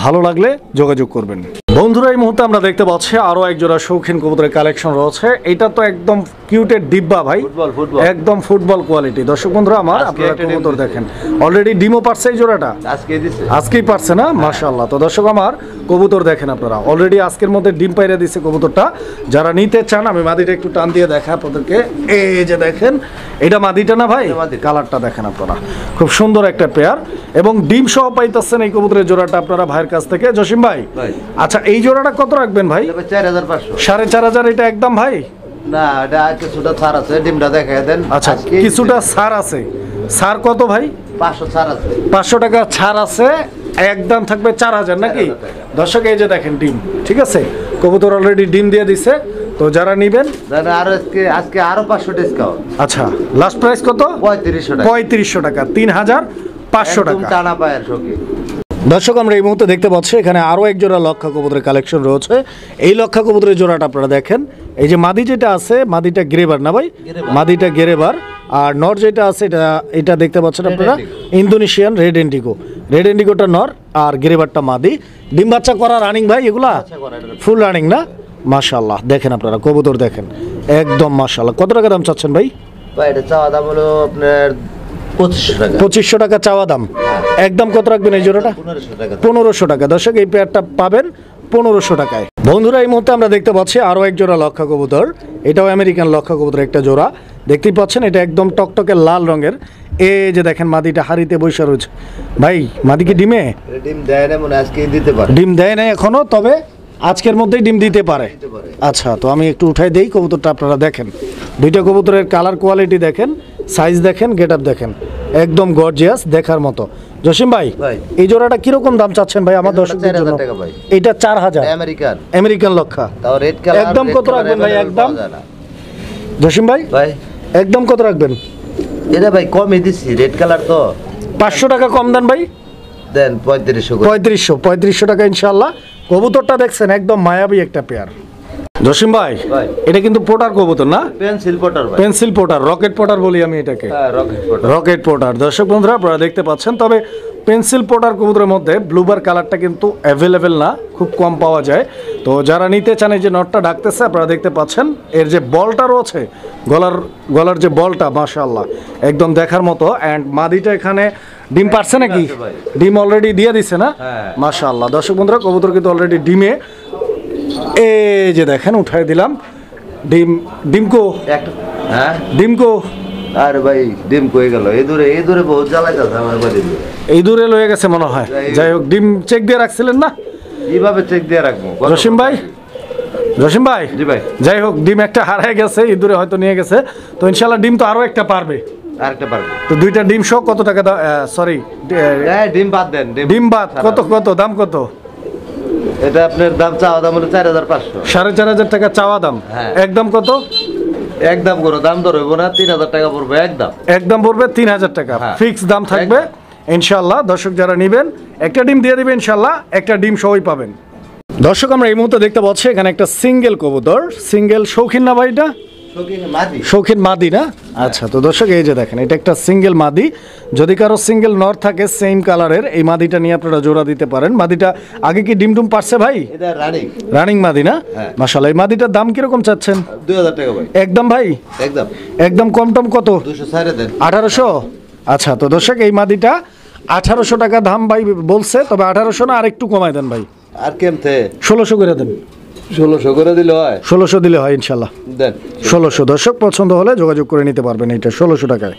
ভালো লাগলে যোগাযোগ করবেন। বন্ধুরা এই মুহূর্তে আমরা দেখতে পাচ্ছি আরো এক জোড়া শৌখিন কবুতরের কালেকশন রয়েছে। এটা তো একদম কিউটের ডিব্বা ভাই, একদম ফুটবল কোয়ালিটি। দর্শক বন্ধুরা আমার, আপনারা কবুতর দেখেন, অলরেডি ডিমও পারছে এই জোড়াটা, আজকেই পারছে না? মাশাআল্লাহ। তো দর্শক আমার কবুতর দেখেন আপনারা, অলরেডি আজকের মধ্যে ডিম পাইরা দিচ্ছে কবুতরটা। যারা নিতে চান আমি মাদিটা একটু টান দিয়ে দেখা আপনাদেরকে। এই যে দেখেন এটা মাদিটা না ভাই, কালারটা দেখেন আপনারা, খুব সুন্দর একটা পেয়ার এবং ডিম সহ পাইতেছেন এই কবুতরের জোড়াটা আপনারা ভাইয়ের কাছ থেকে। জসিম ভাই আচ্ছা এই জোড়াটা কত রাখবেন ভাই? 4,500। 4,500 এটা একদম ভাই? না এটা কিছুটা ছাড় আছে, ডিমটা দেখায় দেন। আচ্ছা কিছুটা ছাড় আছে। ছাড় কত ভাই? 500 ছাড় আছে। 500 টাকা ছাড় আছে, একদম থাকবে 4,000 নাকি? দর্শক এই যে দেখেন ডিম, ঠিক আছে, কবুতর অলরেডি ডিম দিয়ে দিছে। তো যারা নিবেন আরো আজকে আরো 500 ডিসকাউন্ট। আচ্ছা লাস্ট প্রাইস কত? 3500 টাকা। 3500 টাকা, 3,500 টাকা। টানা পায়ের শোকে। দর্শক আমরা এই মুহূর্তে দেখতে পাচ্ছি এখানে আরও এক জোড়া লক্ষা কবুতরের কালেকশন রয়েছে। এই লক্ষা কবুতরের জোড়াটা আপনারা দেখেন, এই যে মাদি যেটা আছে, মাদিটা গ্রেবার না ভাই? মাদিটা গ্রেবার। আর নর যেটা আছে এটা দেখতে পাচ্ছেন আপনারা ইন্দোনেশিয়ান রেড ইন্ডিগো। রেড ইন্ডিগোটা নর আর গ্রেবারটা মাদি। ডিম বাচ্চা করা রানিং ভাই এগুলা? ফুল রানিং না? মাশাআল্লাহ দেখেন আপনারা কবুতর দেখেন, একদম মাশাআল্লাহ। কত টাকা দাম চাচ্ছেন ভাই? ভাই এটা চাওয়া দাম হলো আপনার 2500 টাকা। 2500 টাকা চাওয়া দাম, একদম কত রাখবেন এই জোড়াটা? 1500 টাকা। দর্শক এই পেয়ারটা পাবেন 1500 টাকায়। বন্ধুরা এই মুহূর্তে আমরা দেখতে পাচ্ছি আরও এক জোড়া লক্ষা কবুতর। এটাও আমেরিকান লক্ষা কবুতর একটা জোড়া, দেখতেই পাচ্ছেন। এটা একদম টকটকে লাল রঙের। এই যে দেখেন মাদিটা হাড়িতে বসে রয়েছে। ভাই মাদি কি ডিমে? ডিম দেয় না মনে, আজকে দিতে পারে। ডিম দেয় না এখনো, তবে আজকের মধ্যেই ডিম দিতে পারে। আচ্ছা তো আমি একটু উঠাই দেই কবুতরটা, আপনারা দেখেন দুইটা কবুতরের কালার কোয়ালিটি দেখেন, সাইজ দেখেন, গেট আপ দেখেন, একদম গর্জিয়াস দেখার মতো। জসিম ভাই এই জোড়াটা কিরকম দাম চাচ্ছেন ভাই আমার দর্শকদের জন্য? এটা 4,000 আমেরিকান লক্ষা। একদম কত রাখবেন ভাই? একদম জসিম ভাই একদম কত রাখবেন? এটা ভাই কমই দিছি, রেড কালার তো। 500 টাকা কম দেন ভাই, দেন 3500 টাকা ইনশাআল্লাহ। কবুতরটা দেখছেন একদম মায়াবী একটা পেয়ার। জসিম ভাই এটা কিন্তু পোটার কবুতর না? পেন্সিল পোটার, রকেট পোটার বলি আমি এটাকে, রকেট পোটার। দর্শক বন্ধুরা আপনারা দেখতে পাচ্ছেন, তবে পেন্সিল পোটার কবুতরের মধ্যে ব্লুবার কালারটা কিন্তু অ্যাভেলেবেল না, খুব কম পাওয়া যায়। তো যারা নিতে চান, এই যে নটটা ডাকতেছে আপনারা দেখতে পাচ্ছেন, এর যে বলটা রয়েছে গলার যে বলটা মাশাআল্লাহ একদম দেখার মতো। অ্যান্ড মাদিটা এখানে ডিম পারছে নাকি? ডিম অলরেডি দিয়ে দিছে না? মাশাআল্লাহ। দর্শক বন্ধুরা কবুতর কিন্তু অলরেডি ডিমে, এই যে দেখেন উঠাই দিলাম ডিমকো। হ্যাঁ ডিমকো। আরে ভাই ডিম কই গেল? এই দূরে বহুত জ্বালাইতাছে আমার বাড়ি। এই দূরে লয়ে গেছে মনে হয়। যাই হোক ডিম চেক দিয়ে রাখছিলেন না? কিভাবে চেক দিয়ে রাখবো জসিম ভাই? জি ভাই। যাই হোক ডিম একটা হারায় গেছে, এই দূরে হয়তো নিয়ে গেছে। তো ইনশাআল্লাহ ডিম তো আরো একটা পারবে। আরেকটা পারবে। তো দুইটা ডিম সহ কত টাকা? সরি, ডিম বাদ দেন, ডিম বাদ কত দাম কত? এটা আপনার দাম চাওয়া দাম হলো 4500। 4500 টাকা চাওয়া দাম। একদম কত? একদম কোনো দাম দর হইব না, 3000 টাকা পড়বে একদম। একদম পড়বে 3000 টাকা, ফিক্স দাম থাকবে ইনশাআল্লাহ। দর্শক যারা নেবেন একটা ডিম দিয়ে দিবে ইনশাআল্লাহ, একটা ডিম সহই পাবেন। দর্শক আমরা এই মুহূর্তে দেখতে পাচ্ছি এখানে একটা সিঙ্গেল কবুতর, সিঙ্গেল শৌখিন না ভাই? এটা শৌখিন মাদি না? আচ্ছা, তো দর্শক এই যে দেখেন এটা একটা সিঙ্গেল মাদি। যদি কারো সিঙ্গেল নর থাকে সেম কালারের, এই মাদিটা নিয়ে আপনারা জোড়া দিতে পারেন। মাদিটা আগে কি ডিম টুম পারছে ভাই? এটা রানিং মাদি না? মাশাআল্লাহ। এই মাদিটার দাম কিরকম চাচ্ছেন? 2000 টাকা ভাই। একদম ভাই? একদম কম টম কত? 200 দেন। 1800? আচ্ছা, তো দর্শক এই মাদিটা 1800 টাকা দাম ভাই বলছে, তবে 1800 না, আর একটু কমাই দেন ভাই। আর কেমতে 1600 করে দেন। 1600 করে দিলে হয়? 1600 দিলে হয় ইনশাআল্লাহ। দেন 1600। দর্শক পছন্দ হলে যোগাযোগ করে নিতে পারবেন এটা 1600 টাকায়।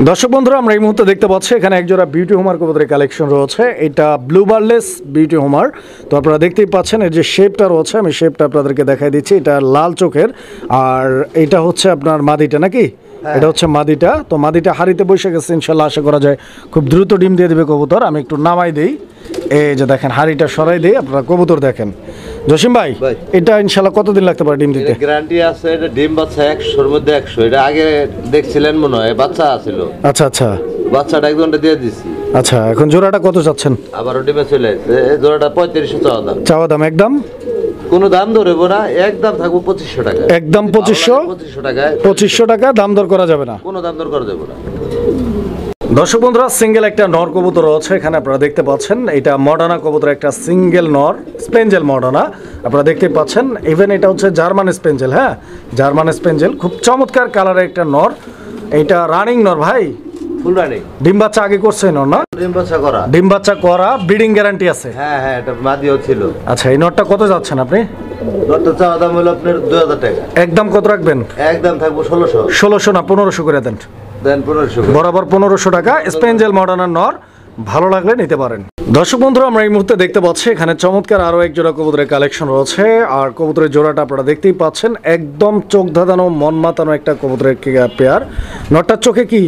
দর্শক বন্ধুরা আমরা এই মুহূর্তে দেখতে পাচ্ছি এখানে একজোড়া বিউটি হোমার কবুতরের কালেকশন রয়েছে। এটা ব্লু বারলেস বিউটি হোমার। তো আপনারা দেখতেই পাচ্ছেন এর যে শেপটা রয়েছে, আমি শেপটা আপনাদেরকে দেখাই দিচ্ছি। এটা লাল চোখের, আর এটা হচ্ছে আপনার মাদিটা নাকি? এটা হচ্ছে মাদিটা। তো মাদিটা হাড়িতে বসে গেছে ইনশাল্লাহ, আশা করা যায় খুব দ্রুত ডিম দিয়ে দেবে কবুতর। আমি একটু নামাই দিই, এই যে দেখেন হাড়িটা সরাই দিই, আপনারা কবুতর দেখেন। জসিম ভাই, এটা ইনশাল্লাহ কতদিন লাগতে পারে ডিম দিতে? গ্যারান্টি আছে, এটা ডিম বাচ্চা 100-এর মধ্যে 100। এটা আগে দেখছিলেন মনে হয়, বাচ্চা আছিল। আচ্ছা আচ্ছা, বাচ্চাটা একজনটা দিয়ে দিছি। আচ্ছা, এখন জোড়াটা কত চাচ্ছেন? আবারও ডিমে চলে আসছে। জোড়াটা 3500 চাওয়া দাম। চাওয়া দাম একদম কোনো দাম ধরবো না, একদম থাকবো 2500 টাকা। একদম 2500 টাকায়। 2500 টাকা দাম দর করা যাবে না? কোনো দাম দর করা যাবে না। দর্শক বন্ধুরা সিঙ্গেল একটা নর কবুতর রয়েছে এখানে, আপনারা দেখতে পাচ্ছেন। এটা মডার্না কবুতর, একটা সিঙ্গেল নর স্পেঞ্জেল মডার্না, আপনারা দেখতে পাচ্ছেন। ইভেন এটা হচ্ছে জার্মান স্পেঞ্জেল। হ্যাঁ, জার্মান স্পেঞ্জেল, খুব চমৎকার কালারের একটা নর। এটা রানিং নর ভাই? Full running. ডিম বাচ্চা আগে করছে নর না? ডিম বাচ্চা করা, ব্রিডিং গ্যারান্টি আছে? হ্যাঁ হ্যাঁ, এটা মাদিও ছিল। আচ্ছা, এই নরটা কত যাচ্ছেন আপনি? নরটা চাওয়া দাম হলো আপনার 2000 টাকা। একদম কত রাখবেন? একদম থাকবো 1600। 1600 না 1500 করে দেন। দেন 1500। বরাবর 1500 টাকা স্পেঞ্জেল মডার্নার নর, ভালো লাগলে নিতে পারেন। দর্শক বন্ধুরা আমরা এই মুহূর্তে দেখতে পাচ্ছি এখানে চমৎকার আরো এক জোড়া কবুতরের কালেকশন রয়েছে। আর কবুতরের জোড়াটা আপনারা দেখতেই পাচ্ছেন, একদম চোখ ধাঁধানো মন মাতানো একটা কবুতরের পেয়ার। নরটার চোখে কি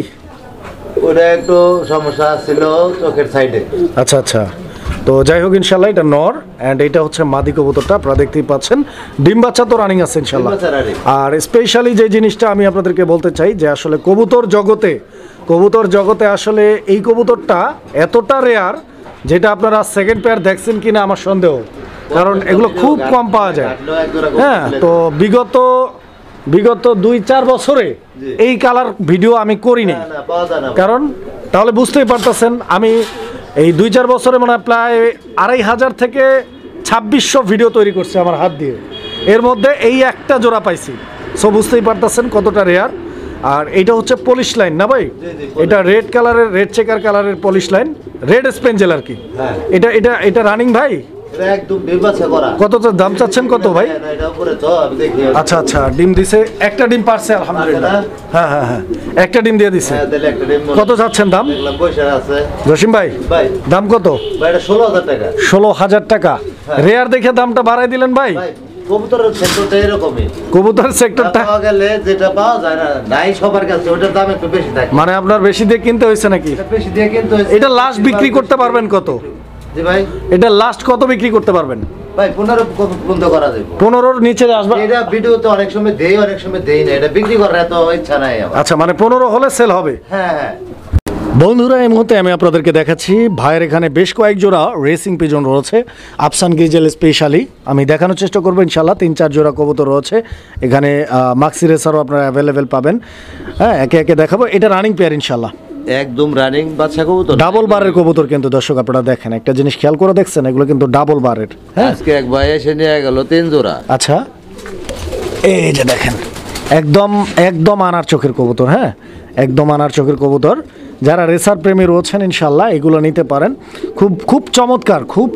ওটা একটু সমস্যা ছিল চোখের সাইডে। আচ্ছা আচ্ছা, তো যাই হোক ইনশাল্লাহ এটা নর, অ্যান্ড এটা হচ্ছে মাদি কবুতরটা, আপনারা দেখতেই পাচ্ছেন। ডিম বাচ্চা তো রানিং আছে ইনশাল্লাহ। আর স্পেশালি যে জিনিসটা আমি আপনাদেরকে বলতে চাই যে আসলে কবুতর জগতে আসলে এই কবুতরটা এতটা রেয়ার, যেটা আপনারা সেকেন্ড পেয়ার দেখছেন কিনা আমার সন্দেহ, কারণ এগুলো খুব কম পাওয়া যায়। হ্যাঁ, তো বিগত 2-4 বছরে এই কালার ভিডিও আমি করিনি, কারণ তাহলে বুঝতেই পারতেছেন আমি এই 2-4 বছরে মানে প্রায় 2500 থেকে 2600 ভিডিও তৈরি করছি আমার হাত দিয়ে, এর মধ্যে এই একটা জোড়া পাইছি। সো বুঝতেই পারতেছেন কতটা রেয়ার। আর এটা হচ্ছে পলিশ লাইন না ভাই? এটা রেড কালারের, রেড চেকার কালারের পলিশ লাইন, রেড স্পেঞ্জেল আর কি। এটা রানিং ভাই? কত দাম চাচ্ছেন কত ভাই? আচ্ছা আচ্ছা, ডিম দিছে, একটা ডিম পারছে আলহামদুলিল্লাহ। হ্যাঁ হ্যাঁ হ্যাঁ, একটা ডিম দিয়ে দিছে। কত চাচ্ছেন দাম জসিম ভাই? দাম কত? 16,000 টাকা। 16,000 টাকা। রেয়ার দেখে দামটা বাড়াই দিলেন ভাই। কবুতরের সেক্টরটা এরকমই, কবুতরের সেক্টরটা পাওয়া গেলে যেটা পাওয়া যায় না নাই সবার কাছে, ওটার দাম একটু বেশি থাকে। মানে আপনার বেশি দিয়ে কিনতে হয়েছে নাকি? বেশি দিয়ে কিনতে হয়েছে। এটা লাস্ট বিক্রি করতে পারবেন কত? জি ভাই, এটা লাস্ট কত বিক্রি করতে পারবেন ভাই? 15 বন্ধ করা যাবে। 15-র নিচে আসবে? এটা ভিডিওতে অনেক সময় দেই, অনেক সময় দেই না, এটা বিক্রি করার এত ইচ্ছা নাই আমার। আচ্ছা, মানে 15 হলে সেল হবে? হ্যাঁ হ্যাঁ। বন্ধুরা এই মুহূর্তে আমি আপনাদেরকে দেখাচ্ছি ভাইয়ের এখানে বেশ কয়েক জোড়া রেসিং পিজন রয়েছে, আফসান গ্রিজেল স্পেশালি। আমি দেখানোর চেষ্টা করবো ইনশাল্লাহ। 3-4 জোড়া কবুতর রয়েছে এখানে, মাক্সি রেসারও আপনারা অ্যাভেলেবেল পাবেন। হ্যাঁ, একে একে দেখাবো। এটা রানিং পেয়ার ইনশাল্লাহ, একদম রানিং বাচ্চা কবুতর, ডাবল বারের কবুতর। কিন্তু দর্শক আপনারা দেখেন একটা জিনিস খেয়াল করে দেখছেন, এগুলো কিন্তু ডাবল বারের। হ্যাঁ, আজকে এক ভাই এসে নিয়ে গেল 3 জোড়া। আচ্ছা, এই যে দেখেন একদম আনার চোখের কবুতর। হ্যাঁ, একদম আনার চোখের কবুতর। যারা রেসার প্রেমী রয়েছেন ইনশাল্লাহ এগুলো নিতে পারেন। খুব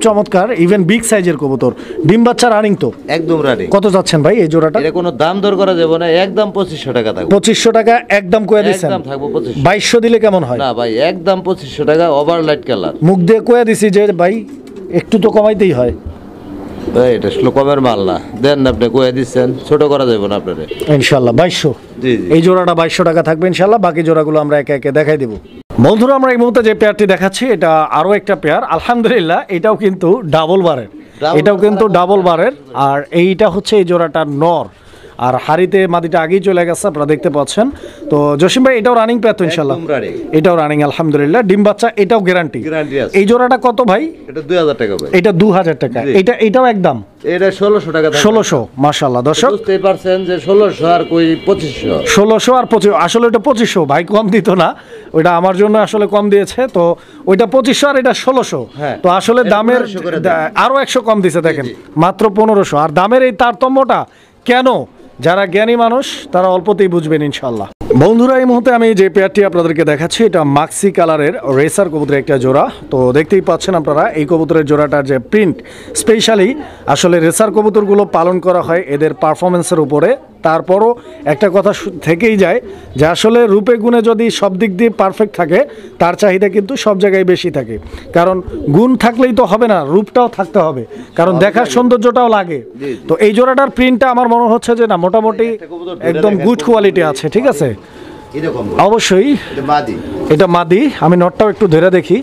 চমৎকার ইভেন বিগ সাইজের কবুতর। ডিম বাচ্চা রানিং তো? একদম রানিং। কত যাচ্ছেন ভাই এই জোড়াটা? এটা কোনো দাম দর করা যাবে না, একদম 2500 টাকা থাকবে। 2500 টাকা একদম কয়ে দিছেন? একদম থাকবে 2500। 2200 দিলে কেমন হয়? না ভাই, একদম 2500 টাকা, ওভার লাইট কালার। মুখ দিয়ে কয়ে দিছি যে ভাই একটু তো কমাইতেই হয়। ভাই এটা আসলে কমের মাল না, দেন না আপনি কয়ে দিচ্ছেন, ছোট করা যাবে না আপনারে। ইনশাল্লাহ 2200। জি জি, এই জোড়াটা 2200 টাকা থাকবে ইনশাল্লাহ। বাকি জোড়াগুলো আমরা একে একে দেখাই দিব। বন্ধুরা আমরা এই মুহূর্তে যে পেয়ারটি দেখাচ্ছি এটা আরো একটা পেয়ার, আলহামদুলিল্লাহ এটাও কিন্তু ডাবল বারের, এটাও কিন্তু ডাবল বারের। আর এইটা হচ্ছে এই জোড়াটা নর, আর হাড়িতে মাদিটা আগেই চলে গেছে আপনারা দেখতে পাচ্ছেন। তো জসিম ভাই এটাও রানিং পেয়ার তো ইনশাল্লাহ? একদম running। এটাও রানিং আলহামদুলিল্লাহ, ডিম বাচ্চা এটাও গ্যারান্টি। গ্যারান্টি আছে। এই জোড়াটা কত ভাই? এটা 2000 টাকা ভাই। এটা 2000 টাকা। জি। এটাও একদম এটা 1600 টাকা থাকবে। 1600। মাশাআল্লাহ দর্শক বুঝতেই পারছেন যে 1600 আর কই 2500। 1600 আর 25, আসলে ওটা 2500 ভাই, কম দিত না, ওইটা আমার জন্য আসলে কম দিয়েছে। তো ওইটা 2500 আর এটা 1600। হ্যাঁ। তো আসলে এটা দামের 1500 করে দেন। আরো 100 কম দিছে দেখেন, জি। মাত্র 1500। আর দামের এই তারতম্যটা কেন, যারা জ্ঞানী মানুষ তারা অল্পতেই বুঝবেন ইনশাল্লাহ। বন্ধুরা এই মুহূর্তে আমি যে পেয়ারটি আপনাদেরকে দেখাচ্ছি এটা মাক্সি কালারের রেসার কবুতরের একটা জোড়া। তো দেখতেই পাচ্ছেন আপনারা এই কবুতরের জোড়াটার যে প্রিন্ট, স্পেশালি আসলে রেসার কবুতরগুলো পালন করা হয় এদের পারফরমেন্সের উপরে। তারপরও একটা কথা থেকেই যায় যে আসলে রূপে গুণে যদি সব দিক দিয়ে পারফেক্ট থাকে তার চাহিদা কিন্তু সব জায়গায় বেশি থাকে। কারণ গুণ থাকলেই তো হবে না, রূপটাও থাকতে হবে, কারণ দেখার সৌন্দর্যটাও লাগে। তো এই জোড়াটার প্রিন্টটা আমার মনে হচ্ছে যে না মোটামুটি একদম গুড কোয়ালিটি আছে, ঠিক আছে? এরকম অবশ্যই এটা মাদি। এটা মাদি। আমি নটটাও একটু ধরে দেখি।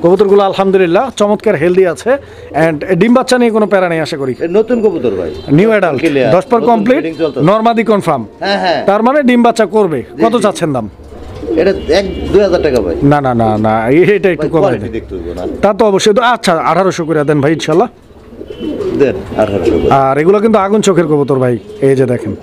কবুতরগুলো আলহামদুলিল্লাহ চমৎকার হেলদি আছে, অ্যান্ড ডিম বাচ্চা নিয়ে কোনো প্যারা নেই আশা করি। এটা নতুন কবুতর ভাই, নিউ অ্যাডাল্ট, 10 পর কমপ্লিট, নরমাদি কনফার্ম। হ্যাঁ হ্যাঁ, তার মানে ডিম বাচ্চা করবে। কত চাচ্ছেন দাম? এটা 2000 টাকা ভাই। না না না না, এটা একটু কম কোয়ালিটি দেখতে হবে না, তা তো অবশ্যই। তো আচ্ছা 1800 করে দেন ভাই ইনশাল্লাহ। দেন 1800 করে। আর এগুলো কিন্তু আগুন চোখের কবুতর ভাই, এই যে দেখেন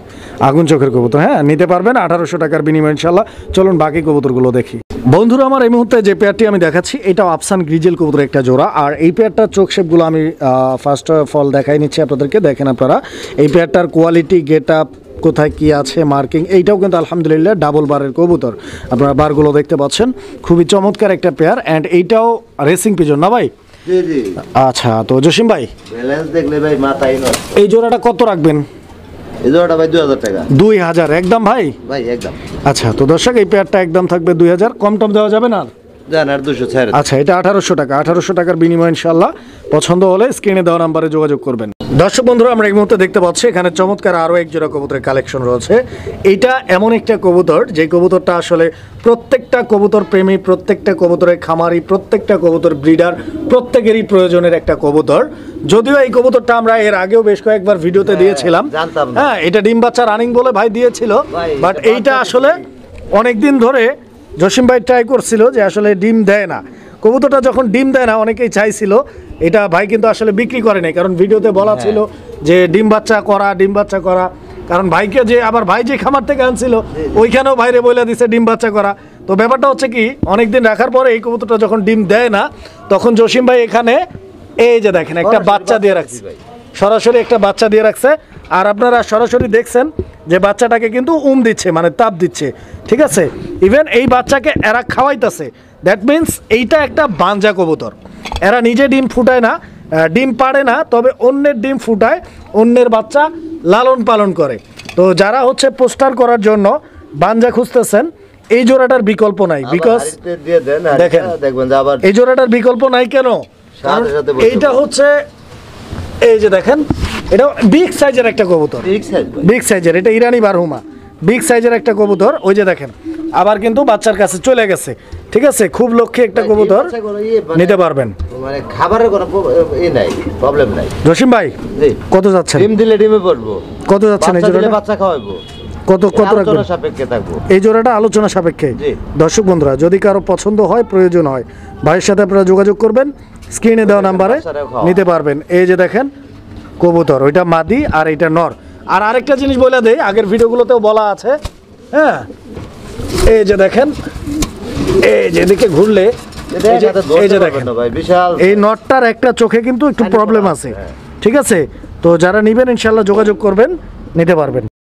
আগুন চোখের কবুতর। হ্যাঁ, নিতে পারবেন 1800 টাকার বিনিময়ে ইনশাল্লাহ। চলুন বাকি কবুতরগুলো দেখি। বন্ধুরা আমার এই মুহূর্তে যে পেয়ারটি আমি দেখাচ্ছি এটাও আফসান গ্রিজেল কবুতর একটা জোড়া। আর এই পেয়ারটার চোখ শেপগুলো আমি ফার্স্ট অফ অল দেখাই নিচ্ছি আপনাদেরকে। দেখেন আপনারা এই পেয়ারটার কোয়ালিটি, গেট আপ, কোথায় কি আছে মার্কিং, এইটাও কিন্তু আলহামদুলিল্লাহ ডাবল বারের কবুতর। আপনারা বারগুলো দেখতে পাচ্ছেন, খুবই চমৎকার একটা পেয়ার। অ্যান্ড এইটাও রেসিং পিজন না ভাই? জি জি। আচ্ছা, তো জসিম ভাই ব্যালেন্স দেখলে ভাই মাথায় নষ্ট। এই জোড়াটা কত রাখবেন? এই জোড়াটা ভাই 2000 টাকা। 2000 একদম ভাই? ভাই একদম। আচ্ছা, তো দর্শক এই পেয়ারটা একদম থাকবে 2000, কম টম দেওয়া যাবে না? জান আর 200 ছাড়। আচ্ছা, এটা 1800 টাকা। 1800 টাকার বিনিময়ে ইনশাল্লাহ। পছন্দ হলে স্ক্রিনে দেওয়া নাম্বারে যোগাযোগ করবেন। দর্শক বন্ধুরা আমরা এই মুহূর্তে দেখতে পাচ্ছি এখানে চমৎকার আরও এক জোড়া কবুতরের কালেকশন রয়েছে। এটা এমন একটা কবুতর যে কবুতরটা আসলে প্রত্যেকটা কবুতর প্রেমী, প্রত্যেকটা কবুতরের খামারি, প্রত্যেকটা কবুতর ব্রিডার প্রত্যেকেরই প্রয়োজনের একটা কবুতর। যদিও এই কবুতরটা আমরা এর আগেও বেশ কয়েকবার ভিডিওতে দিয়েছিলাম। জানতাম না। হ্যাঁ, এটা ডিম বাচ্চা রানিং বলে ভাই দিয়েছিল, বাট এইটা আসলে অনেক দিন ধরে জসিম ভাই ট্রাই করছিল যে আসলে ডিম দেয় না। কবুতরটা যখন ডিম দেয় না অনেকেই চাইছিল, এটা ভাই কিন্তু আসলে বিক্রি করে নাই, কারণ ভিডিওতে বলা ছিল যে ডিম বাচ্চা করা। কারণ ভাইকে যে আবার ভাই যে খামার থেকে আনছিল ওইখানেও বাইরে বলে দিছে ডিম বাচ্চা করা। তো ব্যাপারটা হচ্ছে কি, অনেকদিন রাখার পরে এই কবুতরটা যখন ডিম দেয় না তখন জসিম ভাই এখানে এই যে দেখেন একটা বাচ্চা দিয়ে রাখছে, সরাসরি একটা বাচ্চা দিয়ে রাখছে। আর আপনারা সরাসরি দেখছেন যে বাচ্চাটাকে কিন্তু দিচ্ছে, মানে তাপ দিচ্ছে, ঠিক আছে? ইভেন এই বাচ্চাকে এরা খাওয়াইতেছে। দ্যাট মিন্স এইটা একটা বাঞ্জা কবুতর। এরা নিজে ডিম ফুটায় না, ডিম পাড়ে না, তবে অন্যের ডিম ফুটায়, অন্যের বাচ্চা লালন পালন করে। তো যারা হচ্ছে পোস্টার করার জন্য বাঞ্জা খুঁজতেছেন, এই জোড়াটার বিকল্প নাই। বিকজ দেখেন দেখবেন যে আবার এই জোড়াটার বিকল্প নাই কেন? কারণ এইটা হচ্ছে এই যে দেখেন, এটা বিগ সাইজের একটা কবুতর, বিগ সাইজের। এটা ইরানি বারহুমা, বিগ সাইজের একটা কবুতর। ওই যে দেখেন আবার কিন্তু বাচ্চার কাছে চলে গেছে, ঠিক আছে? খুব লক্ষ্যে একটা কবুতর নিতে পারবেন, মানে খাবারের কোনো নাই, প্রবলেম নাই। জসিম ভাই কত যাচ্ছেন? ডিম দিলে ডিমে পড়বো। কত যাচ্ছেন এই জোড়াটা? বাচ্চা খাওয়াবো। কত রাখবেন? সাপেক্ষে থাকবো এই জোড়াটা আলোচনা সাপেক্ষে। দর্শক বন্ধুরা যদি কারো পছন্দ হয়, প্রয়োজন হয়, ভাইয়ের সাথে আপনারা যোগাযোগ করবেন, স্ক্রিনে দেওয়া নাম্বারে নিতে পারবেন। এই যে দেখেন কবুতর, ওইটা মাদি আর এইটা নর। আর আরেকটা জিনিস বলে দেই, আগের ভিডিওগুলোতেও বলা আছে। হ্যাঁ, এই যে দেখেন, এই যে এদিকে ঘুরলে এই যে দেখেন এই নটটার একটা চোখে কিন্তু একটু প্রবলেম আছে, ঠিক আছে? তো যারা নিবেন ইনশাল্লাহ যোগাযোগ করবেন, নিতে পারবেন।